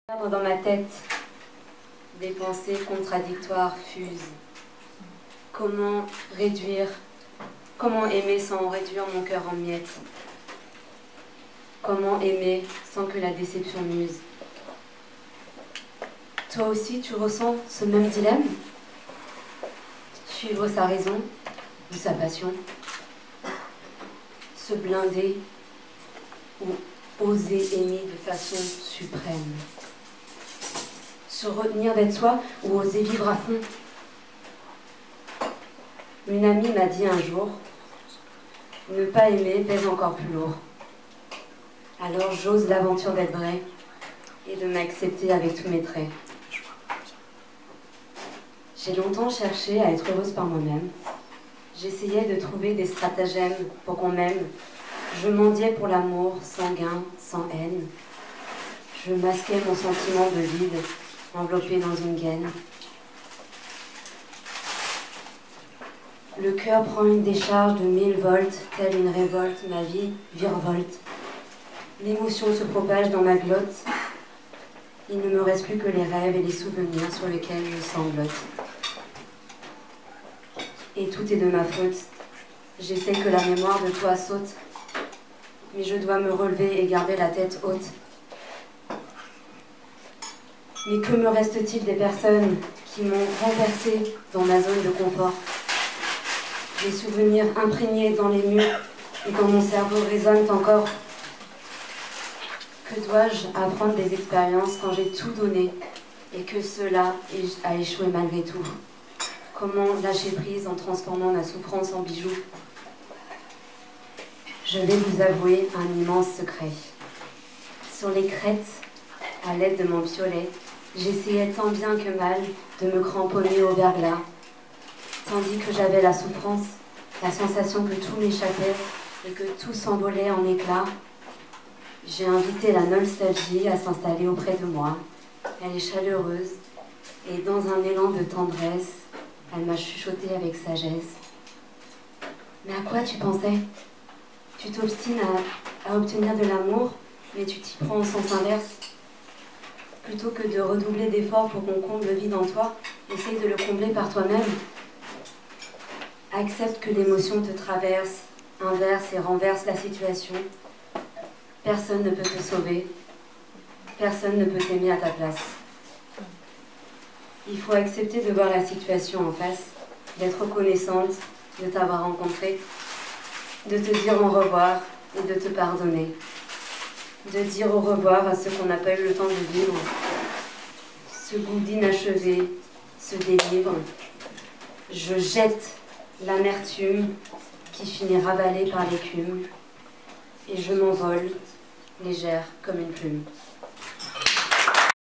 Dans ma tête, des pensées contradictoires fusent. Comment réduire, comment aimer sans réduire mon cœur en miettes? Comment aimer sans que la déception m'use? Toi aussi, tu ressens ce même dilemme? Suivre sa raison ou sa passion? Se blinder ou oser aimer de façon suprême? Se retenir d'être soi ou oser vivre à fond? Une amie m'a dit un jour, ne pas aimer pèse encore plus lourd. Alors j'ose l'aventure d'être vrai et de m'accepter avec tous mes traits. J'ai longtemps cherché à être heureuse par moi-même. J'essayais de trouver des stratagèmes pour qu'on m'aime. Je mendiais pour l'amour, sans gain, sans haine. Je masquais mon sentiment de vide, enveloppé dans une gaine. Le cœur prend une décharge de 1000 volts, telle une révolte, ma vie virevolte. L'émotion se propage dans ma glotte. Il ne me reste plus que les rêves et les souvenirs sur lesquels je sanglote. Et tout est de ma faute. J'essaie que la mémoire de toi saute. Mais je dois me relever et garder la tête haute. Mais que me reste-t-il des personnes qui m'ont renversée dans ma zone de confort? Des souvenirs imprégnés dans les murs et quand mon cerveau résonne encore. Que dois-je apprendre des expériences quand j'ai tout donné et que cela a échoué malgré tout? Comment lâcher prise en transformant ma souffrance en bijoux? Je vais vous avouer un immense secret. Sur les crêtes, à l'aide de mon piolet, j'essayais tant bien que mal de me cramponner au verglas, tandis que j'avais la souffrance, la sensation que tout m'échappait et que tout s'envolait en éclats. J'ai invité la nostalgie à s'installer auprès de moi. Elle est chaleureuse et dans un élan de tendresse, elle m'a chuchoté avec sagesse. Mais à quoi tu pensais? Tu t'obstines à obtenir de l'amour, mais tu t'y prends en sens inverse. Plutôt que de redoubler d'efforts pour qu'on comble le vide en toi, essaye de le combler par toi-même. Accepte que l'émotion te traverse, inverse et renverse la situation. Personne ne peut te sauver. Personne ne peut t'aimer à ta place. Il faut accepter de voir la situation en face, d'être reconnaissante de t'avoir rencontré, de te dire au revoir et de te pardonner. De dire au revoir à ceux qu'on n'a pas eu le temps de vivre. Ce goût d'inachevé se délivre. Je jette l'amertume qui finit ravalée par l'écume et je m'envole, légère comme une plume.